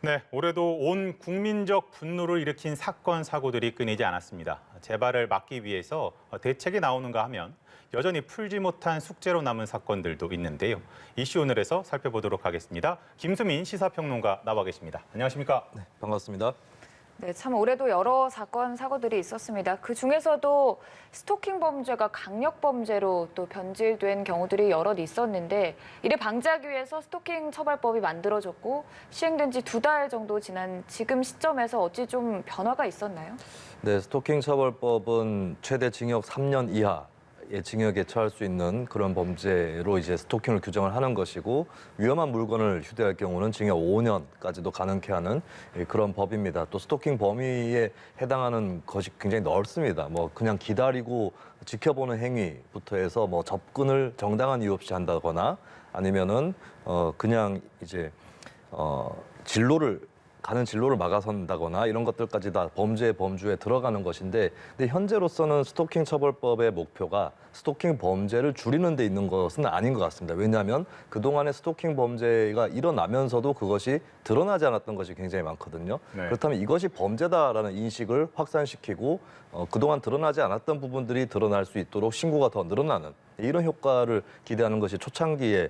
네, 올해도 온 국민적 분노를 일으킨 사건, 사고들이 끊이지 않았습니다. 재발을 막기 위해서 대책이 나오는가 하면 여전히 풀지 못한 숙제로 남은 사건들도 있는데요. 이슈 오늘에서 살펴보도록 하겠습니다. 김수민 시사평론가 나와 계십니다. 안녕하십니까? 네, 반갑습니다. 네, 참 올해도 여러 사건, 사고들이 있었습니다. 그 중에서도 스토킹 범죄가 강력 범죄로 또 변질된 경우들이 여럿 있었는데 이를 방지하기 위해서 스토킹 처벌법이 만들어졌고 시행된 지 2달 정도 지난 지금 시점에서 어찌 좀 변화가 있었나요? 네, 스토킹 처벌법은 최대 징역 3년 이하의 징역에 처할 수 있는 그런 범죄로 이제 스토킹을 규정을 하는 것이고 위험한 물건을 휴대할 경우는 징역 5년까지도 가능케 하는 그런 법입니다. 또 스토킹 범위에 해당하는 것이 굉장히 넓습니다. 뭐 그냥 기다리고 지켜보는 행위부터 해서 뭐 접근을 정당한 이유 없이 한다거나 아니면은 그냥 이제 가는 진로를 막아선다거나 이런 것들까지 다 범죄의 범주에 들어가는 것인데, 근데 현재로서는 스토킹 처벌법의 목표가 스토킹 범죄를 줄이는 데 있는 것은 아닌 것 같습니다. 왜냐하면 그동안의 스토킹 범죄가 일어나면서도 그것이 드러나지 않았던 것이 굉장히 많거든요. 네. 그렇다면 이것이 범죄다라는 인식을 확산시키고 그동안 드러나지 않았던 부분들이 드러날 수 있도록 신고가 더 늘어나는 이런 효과를 기대하는 것이 초창기의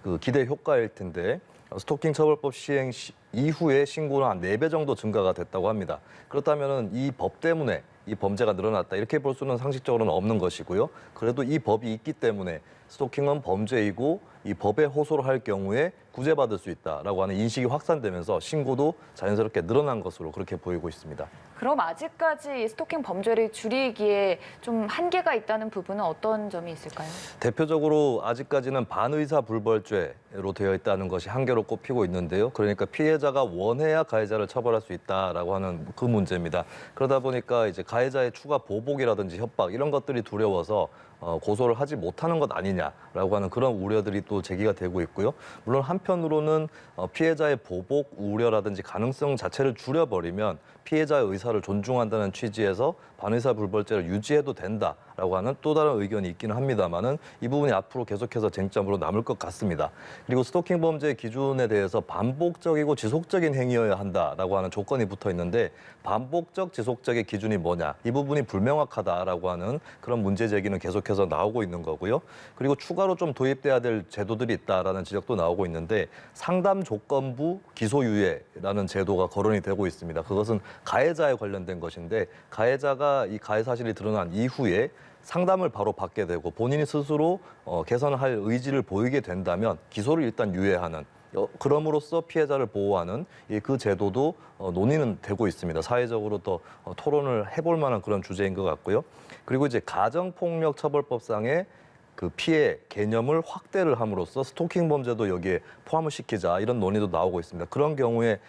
그 기대 효과일 텐데, 스토킹 처벌법 시행 이후에 신고는 한 4배 정도 증가가 됐다고 합니다. 그렇다면 이 법 때문에 이 범죄가 늘어났다 이렇게 볼 수는 상식적으로는 없는 것이고요. 그래도 이 법이 있기 때문에 스토킹은 범죄이고 이 법에 호소를 할 경우에 구제받을 수 있다라고 하는 인식이 확산되면서 신고도 자연스럽게 늘어난 것으로 그렇게 보이고 있습니다. 그럼 아직까지 이 스토킹 범죄를 줄이기에 좀 한계가 있다는 부분은 어떤 점이 있을까요? 대표적으로 아직까지는 반의사 불벌죄로 되어 있다는 것이 한계로 꼽히고 있는데요. 그러니까 피해자가 원해야 가해자를 처벌할 수 있다라고 하는 그 문제입니다. 그러다 보니까 이제 가해자의 추가 보복이라든지 협박 이런 것들이 두려워서 고소를 하지 못하는 것 아니냐라고 하는 그런 우려들이 또 제기가 되고 있고요. 물론 한편으로는 피해자의 보복 우려라든지 가능성 자체를 줄여버리면 피해자의 의사를 존중한다는 취지에서 반의사 불벌죄를 유지해도 된다라고 하는 또 다른 의견이 있기는 합니다만은 이 부분이 앞으로 계속해서 쟁점으로 남을 것 같습니다. 그리고 스토킹 범죄 기준에 대해서 반복적이고 지속적인 행위여야 한다라고 하는 조건이 붙어 있는데, 반복적 지속적의 기준이 뭐냐, 이 부분이 불명확하다라고 하는 그런 문제 제기는 계속해서 나오고 있는 거고요. 그리고 추가로 좀 도입돼야 될 제도들이 있다라는 지적도 나오고 있는데, 상담 조건부 기소유예라는 제도가 거론이 되고 있습니다. 그것은 가해자에 관련된 것인데, 가해자가 이 가해 사실이 드러난 이후에 상담을 바로 받게 되고 본인이 스스로 개선을 할 의지를 보이게 된다면 기소를 일단 유예하는, 그럼으로써 피해자를 보호하는 그 제도도 논의는 되고 있습니다. 사회적으로 또 토론을 해볼 만한 그런 주제인 것 같고요. 그리고 이제 가정폭력 처벌법상의 그 피해 개념을 확대를 함으로써 스토킹 범죄도 여기에 포함을 시키자 이런 논의도 나오고 있습니다. 그런 경우에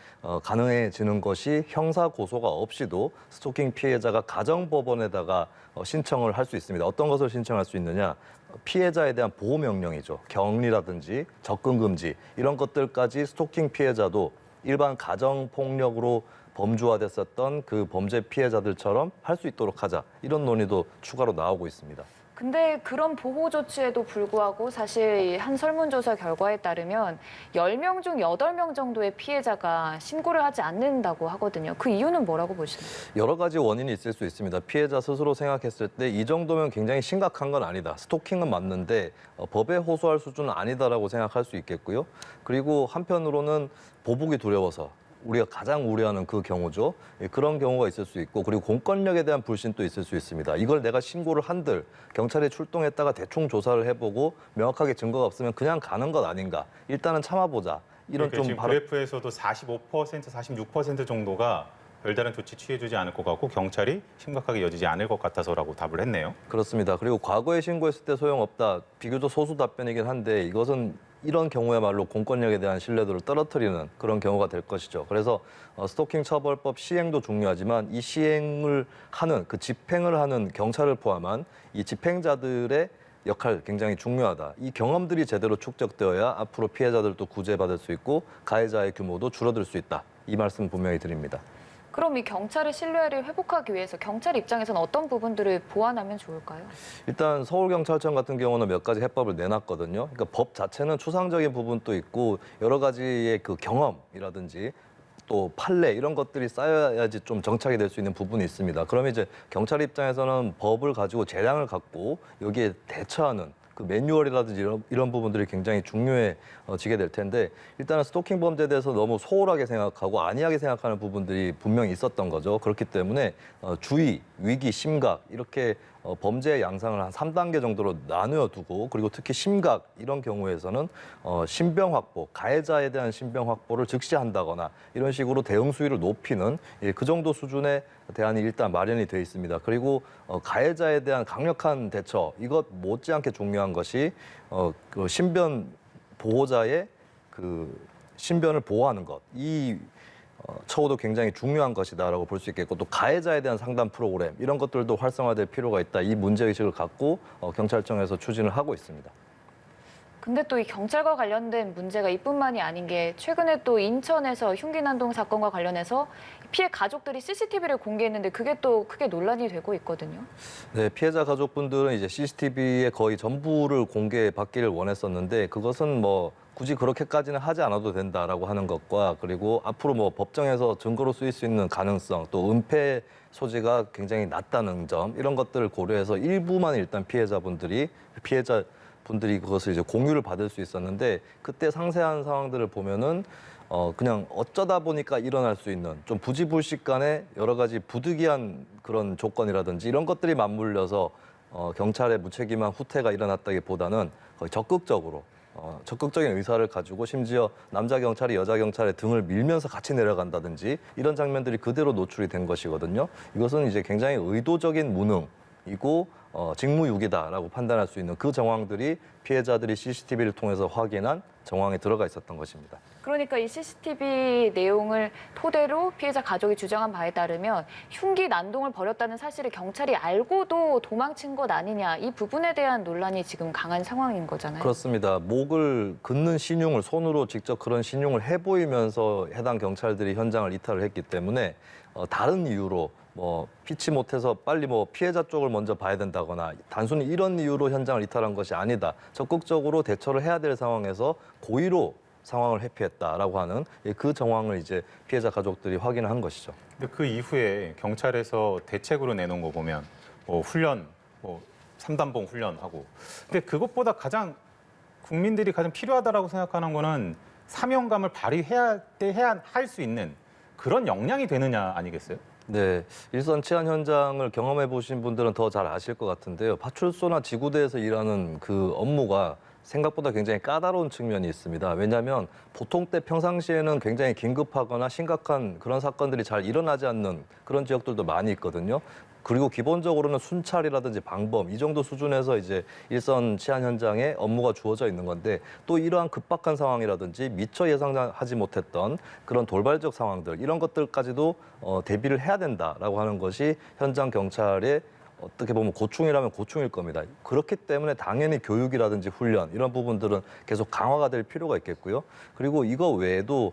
가능해지는 것이 형사 고소가 없이도 스토킹 피해자가 가정법원에다가 신청을 할 수 있습니다. 어떤 것을 신청할 수 있느냐? 피해자에 대한 보호 명령이죠. 격리라든지 접근 금지 이런 것들까지 스토킹 피해자도 일반 가정폭력으로 범주화됐었던 그 범죄 피해자들처럼 할 수 있도록 하자, 이런 논의도 추가로 나오고 있습니다. 근데 그런 보호 조치에도 불구하고 사실 한 설문조사 결과에 따르면 10명 중 8명 정도의 피해자가 신고를 하지 않는다고 하거든요. 그 이유는 뭐라고 보시나요? 여러 가지 원인이 있을 수 있습니다. 피해자 스스로 생각했을 때 이 정도면 굉장히 심각한 건 아니다. 스토킹은 맞는데 법에 호소할 수준은 아니다라고 생각할 수 있겠고요. 그리고 한편으로는 보복이 두려워서, 우리가 가장 우려하는 그 경우죠. 그런 경우가 있을 수 있고, 그리고 공권력에 대한 불신도 있을 수 있습니다. 이걸 내가 신고를 한들 경찰이 출동했다가 대충 조사를 해보고 명확하게 증거가 없으면 그냥 가는 것 아닌가. 일단은 참아보자. 이런 그러니까 좀 지금 그래프에서도 45%, 46% 정도가 별다른 조치 취해주지 않을 것 같고 경찰이 심각하게 여지지 않을 것 같아서라고 답을 했네요. 그렇습니다. 그리고 과거에 신고했을 때 소용없다. 비교적 소수 답변이긴 한데 이것은 이런 경우야말로 공권력에 대한 신뢰도를 떨어뜨리는 그런 경우가 될 것이죠. 그래서 스토킹 처벌법 시행도 중요하지만 이 시행을 하는, 그 집행을 하는 경찰을 포함한 이 집행자들의 역할 굉장히 중요하다. 이 경험들이 제대로 축적되어야 앞으로 피해자들도 구제받을 수 있고 가해자의 규모도 줄어들 수 있다. 이 말씀 분명히 드립니다. 그럼 이 경찰의 신뢰를 회복하기 위해서 경찰 입장에서는 어떤 부분들을 보완하면 좋을까요? 일단 서울경찰청 같은 경우는 몇 가지 해법을 내놨거든요. 그러니까 법 자체는 추상적인 부분도 있고 여러 가지의 그 경험이라든지 또 판례 이런 것들이 쌓여야지 좀 정착이 될 수 있는 부분이 있습니다. 그러면 이제 경찰 입장에서는 법을 가지고 재량을 갖고 여기에 대처하는 그 매뉴얼이라든지 이런 부분들이 굉장히 중요해지게 될 텐데 일단은 스토킹 범죄에 대해서 너무 소홀하게 생각하고 안이하게 생각하는 부분들이 분명히 있었던 거죠. 그렇기 때문에 주의, 위기, 심각 이렇게 범죄의 양상을 한 3단계 정도로 나누어 두고 그리고 특히 심각 이런 경우에서는 신병 확보, 가해자에 대한 신병 확보를 즉시한다거나 이런 식으로 대응 수위를 높이는 그 정도 수준의 대안이 일단 마련이 돼 있습니다. 그리고 가해자에 대한 강력한 대처 이것 못지않게 중요한 것이 그 신변 보호자의 그 신변을 보호하는 것. 이 처우도 굉장히 중요한 것이다라고 볼 수 있겠고 또 가해자에 대한 상담 프로그램 이런 것들도 활성화될 필요가 있다. 이 문제의식을 갖고 경찰청에서 추진을 하고 있습니다. 근데 또 이 경찰과 관련된 문제가 이뿐만이 아닌 게 최근에 또 인천에서 흉기 난동 사건과 관련해서 피해 가족들이 CCTV를 공개했는데 그게 또 크게 논란이 되고 있거든요. 네, 피해자 가족분들은 이제 CCTV의 거의 전부를 공개받기를 원했었는데 그것은 뭐 굳이 그렇게까지는 하지 않아도 된다라고 하는 것과 그리고 앞으로 뭐 법정에서 증거로 쓰일 수 있는 가능성 또 은폐 소지가 굉장히 낮다는 점 이런 것들을 고려해서 일부만 일단 피해자분들이 그것을 이제 공유를 받을 수 있었는데 그때 상세한 상황들을 보면은 그냥 어쩌다 보니까 일어날 수 있는 좀 부지불식간에 여러 가지 부득이한 그런 조건이라든지 이런 것들이 맞물려서 경찰의 무책임한 후퇴가 일어났다기보다는 거의 적극적인 의사를 가지고 심지어 남자 경찰이 여자 경찰의 등을 밀면서 같이 내려간다든지 이런 장면들이 그대로 노출이 된 것이거든요. 이것은 이제 굉장히 의도적인 무능이고 직무유기다라고 판단할 수 있는 그 정황들이 피해자들이 CCTV를 통해서 확인한 정황에 들어가 있었던 것입니다. 그러니까 이 CCTV 내용을 토대로 피해자 가족이 주장한 바에 따르면 흉기 난동을 벌였다는 사실을 경찰이 알고도 도망친 것 아니냐 이 부분에 대한 논란이 지금 강한 상황인 거잖아요. 그렇습니다. 목을 긋는 신용을 손으로 직접 그런 신용을 해보이면서 해당 경찰들이 현장을 이탈을 했기 때문에 다른 이유로 뭐 피치 못해서 빨리 뭐 피해자 쪽을 먼저 봐야 된다거나 단순히 이런 이유로 현장을 이탈한 것이 아니다. 적극적으로 대처를 해야 될 상황에서 고의로 상황을 회피했다라고 하는 그 정황을 이제 피해자 가족들이 확인을 한 것이죠. 근데 그 이후에 경찰에서 대책으로 내놓은 거 보면 뭐 훈련, 뭐 3단봉 훈련하고. 근데 그것보다 가장 국민들이 가장 필요하다라고 생각하는 거는 사명감을 발휘해야 할 수 있는 그런 역량이 되느냐 아니겠어요? 네, 일선 치안 현장을 경험해 보신 분들은 더 잘 아실 것 같은데요. 파출소나 지구대에서 일하는 그 업무가 생각보다 굉장히 까다로운 측면이 있습니다. 왜냐하면 보통 때 평상시에는 굉장히 긴급하거나 심각한 그런 사건들이 잘 일어나지 않는 그런 지역들도 많이 있거든요. 그리고 기본적으로는 순찰이라든지 방범 이 정도 수준에서 이제 일선 치안 현장에 업무가 주어져 있는 건데 또 이러한 급박한 상황이라든지 미처 예상하지 못했던 그런 돌발적 상황들 이런 것들까지도 대비를 해야 된다라고 하는 것이 현장 경찰의 어떻게 보면 고충이라면 고충일 겁니다. 그렇기 때문에 당연히 교육이라든지 훈련 이런 부분들은 계속 강화가 될 필요가 있겠고요. 그리고 이거 외에도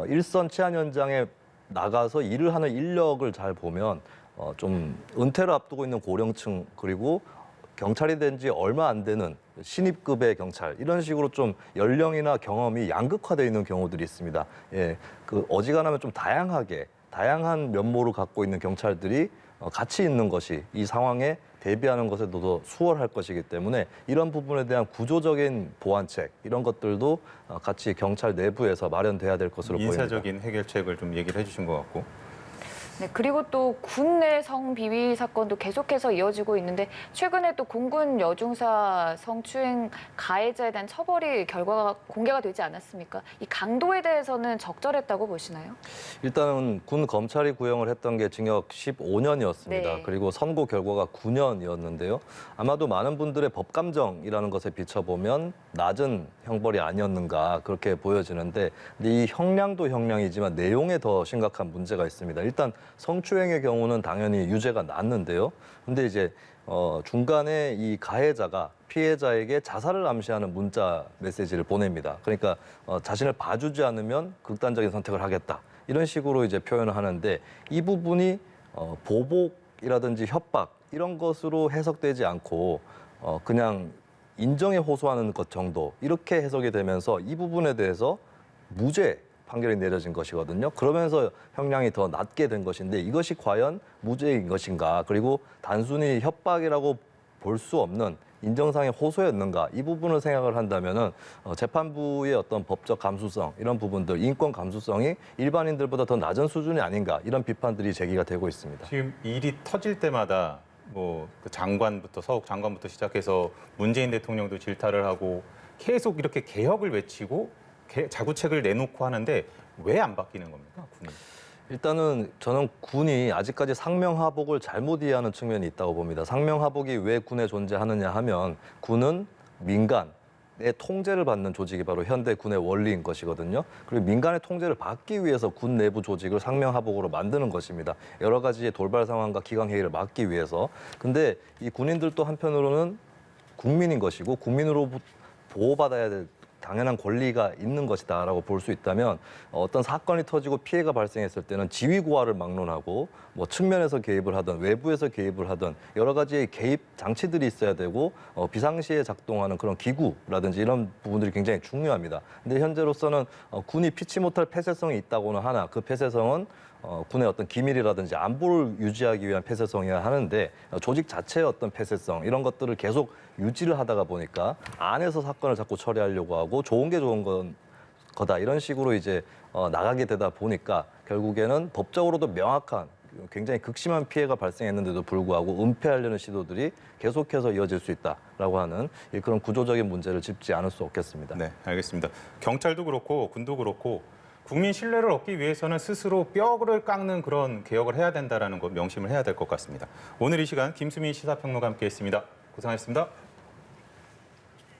일선 치안 현장에 나가서 일을 하는 인력을 잘 보면 좀 은퇴를 앞두고 있는 고령층 그리고 경찰이 된 지 얼마 안 되는 신입급의 경찰 이런 식으로 좀 연령이나 경험이 양극화되어 있는 경우들이 있습니다. 예, 그 어지간하면 좀 다양한 면모를 갖고 있는 경찰들이 같이 있는 것이 이 상황에 대비하는 것에도 더 수월할 것이기 때문에 이런 부분에 대한 구조적인 보완책 이런 것들도 같이 경찰 내부에서 마련돼야 될 것으로 보입니다. 인사적인 해결책을 좀 얘기를 해주신 것 같고. 네, 그리고 또 군내 성비위 사건도 계속해서 이어지고 있는데 최근에 또 공군 여중사 성추행 가해자에 대한 처벌이 결과가 공개가 되지 않았습니까? 이 강도에 대해서는 적절했다고 보시나요? 일단은 군 검찰이 구형을 했던 게 징역 15년이었습니다. 네. 그리고 선고 결과가 9년이었는데요. 아마도 많은 분들의 법감정이라는 것에 비춰보면 낮은 형벌이 아니었는가 그렇게 보여지는데 근데 이 형량도 형량이지만 내용에 더 심각한 문제가 있습니다. 일단 성추행의 경우는 당연히 유죄가 났는데요. 근데 이제 중간에 이 가해자가 피해자에게 자살을 암시하는 문자 메시지를 보냅니다. 그러니까 자신을 봐주지 않으면 극단적인 선택을 하겠다. 이런 식으로 이제 표현을 하는데 이 부분이 보복이라든지 협박 이런 것으로 해석되지 않고 그냥 인정에 호소하는 것 정도 이렇게 해석이 되면서 이 부분에 대해서 무죄 판결이 내려진 것이거든요. 그러면서 형량이 더 낮게 된 것인데 이것이 과연 무죄인 것인가? 그리고 단순히 협박이라고 볼 수 없는 인정상의 호소였는가? 이 부분을 생각을 한다면은 재판부의 어떤 법적 감수성 이런 부분들, 인권 감수성이 일반인들보다 더 낮은 수준이 아닌가? 이런 비판들이 제기가 되고 있습니다. 지금 일이 터질 때마다 뭐그 장관부터 서욱 장관부터 시작해서 문재인 대통령도 질타를 하고 계속 이렇게 개혁을 외치고 자구책을 내놓고 하는데 왜 안 바뀌는 겁니까, 군이? 일단은 저는 군이 아직까지 상명하복을 잘못 이해하는 측면이 있다고 봅니다. 상명하복이 왜 군에 존재하느냐 하면 군은 민간의 통제를 받는 조직이 바로 현대 군의 원리인 것이거든요. 그리고 민간의 통제를 받기 위해서 군 내부 조직을 상명하복으로 만드는 것입니다. 여러 가지의 돌발 상황과 기강회의를 막기 위해서. 근데 이 군인들도 한편으로는 국민인 것이고 국민으로 보호받아야 될 당연한 권리가 있는 것이다라고 볼 수 있다면 어떤 사건이 터지고 피해가 발생했을 때는 지휘 고하를 막론하고 뭐 측면에서 개입을 하든 외부에서 개입을 하든 여러 가지의 개입 장치들이 있어야 되고 비상시에 작동하는 그런 기구라든지 이런 부분들이 굉장히 중요합니다. 근데 현재로서는 군이 피치 못할 폐쇄성이 있다고는 하나 그 폐쇄성은 군의 어떤 기밀이라든지 안보를 유지하기 위한 폐쇄성이어야 하는데 조직 자체의 어떤 폐쇄성 이런 것들을 계속 유지를 하다가 보니까 안에서 사건을 자꾸 처리하려고 하고 좋은 게 좋은 거다 이런 식으로 이제 나가게 되다 보니까 결국에는 법적으로도 명확한 굉장히 극심한 피해가 발생했는데도 불구하고 은폐하려는 시도들이 계속해서 이어질 수 있다라고 하는 그런 구조적인 문제를 짚지 않을 수 없겠습니다. 네, 알겠습니다. 경찰도 그렇고 군도 그렇고 국민 신뢰를 얻기 위해서는 스스로 뼈를 깎는 그런 개혁을 해야 된다라는 것 명심을 해야 될 것 같습니다. 오늘 이 시간 김수민 시사평론가 함께했습니다. 고생하셨습니다.